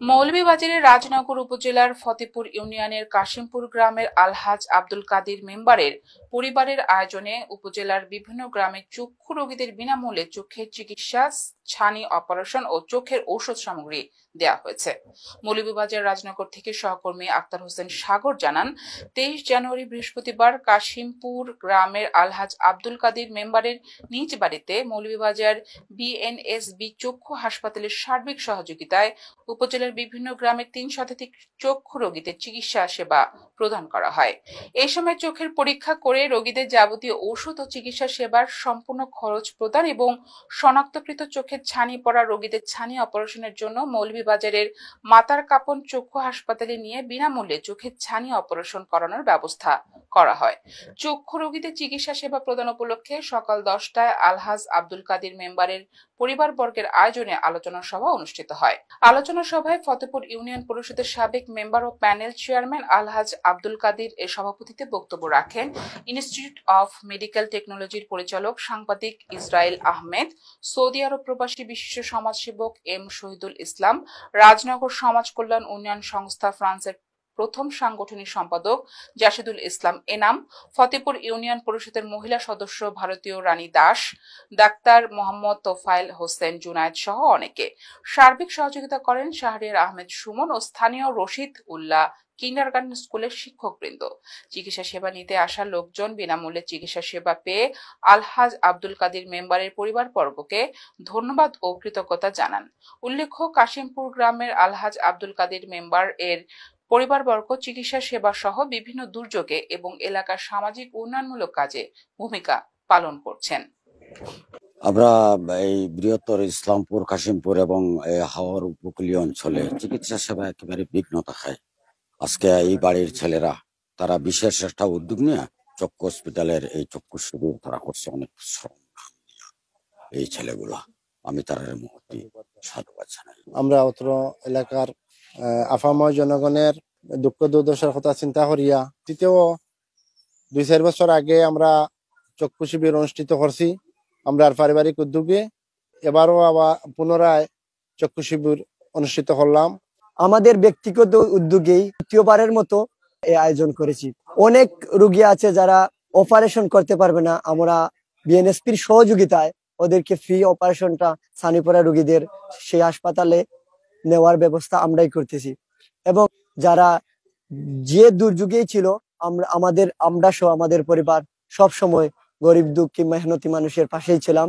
মৌলভীবাজারের রাজনগর উপজেলার ফতেপুর ইউনিয়নের কাশিমপুর গ্রামের আলহাজ আব্দুল কাদির মেম্বারের পরিবারের আয়োজনে উপজেলার বিভিন্ন গ্রামে চক্ষু রোগীদের বিনামূল্যে চোখের চিকিৎসা, ছানি অপারেশন ও চোখের ঔষধ সামগ্রী দেওয়া হয়েছে। মৌলভীবাজার রাজনগর থেকে সহকর্মী আক্তার হোসেন সাগর জানান, 23 জানুয়ারি বৃহস্পতিবার কাশিমপুর গ্রামের আলহাজ আব্দুল কাদির মেম্বারের নিজ বাড়িতে মৌলভীবাজার বিএনএসবি চক্ষু হাসপাতালের সার্বিক সহযোগিতায় উপজেলার বিভিন্ন গ্রামের 3 শতাধিক চক্ষু রোগীদের চিকিৎসা সেবা প্রদান করা হয়। এই সময় চোখের পরীক্ষা করে রোগীদের যাবতীয় ঔষধ ও চিকিৎসা সেবার সম্পূর্ণ খরচ প্রদান এবং শনাক্তকৃত চোখের ছানি পড়া রোগীদের ছানি অপারেশনের জন্য মৌলভীবাজারের মাতার কাপন চক্ষু হাসপাতালে নিয়ে বিনামূল্যে চোখের ছানি অপারেশন করানোর ব্যবস্থা করা হয়। চক্ষু রোগীদের চিকিৎসা সেবা প্রদান উপলক্ষে সকাল 10টায় আলহাজ আব্দুল কাদির মেম্বারের পরিবারবর্গের আয়োজনে আলোচনা সভা অনুষ্ঠিত হয়। আলোচনা সভায় ফতেপুর ইউনিয়ন পরিষদের সাবেক মেম্বার ও প্যানেল চেয়ারম্যান আলহাজ আব্দুল কাদির এর সভাপতিত্বে বক্তব্য রাখেন ইনস্টিটিউট অফ মেডিকেল টেকনোলজির পরিচালক সাংবাদিক ইসরাইল আহমেদ, সৌদি আরব প্রবাসী বিশিষ্ট সমাজসেবক এম শহীদুল ইসলাম, রাজনগর সমাজ কল্যাণ উন্নয়ন সংস্থা ফ্রান্সের প্রথম সাংগঠনিক সম্পাদক জাসিদুল ইসলাম এনাম, ফতেপুর ইউনিয়ন পরিষদের মহিলা সদস্য ভারতীয় রানী দাস, ডাক্তার মোহাম্মদ তোফায়েল হোসেন জুনায়েদ সহ অনেকে। সার্বিক সহযোগিতা করেন শাহরিয়ার আহমেদ সুমন ও স্থানীয় রশিদ উল্লাহ কিন্ডারগার্টেন স্কুলের শিক্ষকবৃন্দ। চিকিৎসা সেবা নিতে আসা লোকজন বিনামূল্যে চিকিৎসা সেবা পেয়ে আলহাজ আব্দুল কাদির মেম্বারের পরিবারবর্গকে ধন্যবাদ ও কৃতজ্ঞতা জানান। উল্লেখ্য, কাশিমপুর গ্রামের আলহাজ আব্দুল কাদির মেম্বার এর পরিবারবর্গ চিকিৎসা সেবা সহ বিভিন্ন দুর্যোগে এবং এলাকার সামাজিক উন্নয়নমূলক কাজে ভূমিকা পালন করছেন। আমরা এই বৃহত্তর ইসলামপুর, কাশিমপুর এবং হাওর উপকূলীয় অঞ্চলে চিকিৎসা সেবা একেবারে বিঘ্ন থাকায় আজকে এই বাড়ির ছেলেরা তারা বিশেষ একটা উদ্যোগ নিয়ে চক্ষু হসপিটালের এই চক্ষু শিবির তারা করছে অনেক শ্রম। এই ছেলেগুলা আমি তার মুহূর্তে সাধুবাদ জানাই। আমরা অত্র এলাকার আফাময় জনগণের দুঃখ দুর্দশার কথা চিন্তা করিয়া তৃতীয় 2-4 বছর আগে আমরা চক্ষু শিবির অনুষ্ঠিত করছি আমরা পারিবারিক উদ্যোগে। এবারও আবার পুনরায় চক্ষু শিবির অনুষ্ঠিত করলাম। আমাদের ব্যক্তিগত উদ্যোগেই তৃতীয়বারের মতো এই আয়োজন করেছি। অনেক রোগী আছে যারা অপারেশন করতে পারবে না, আমরা বিএনএসপির সহযোগিতায় ওদেরকে ফ্রি অপারেশনটা ছানি পড়া রোগীদের সেই হাসপাতালে নেওয়ার ব্যবস্থা আমরাই করতেছি। এবং যারা যে দুর্যোগেই ছিল আমরা সহ আমাদের পরিবার সব সময় গরিব দুঃখী মেহনতি মানুষের পাশেই ছিলাম।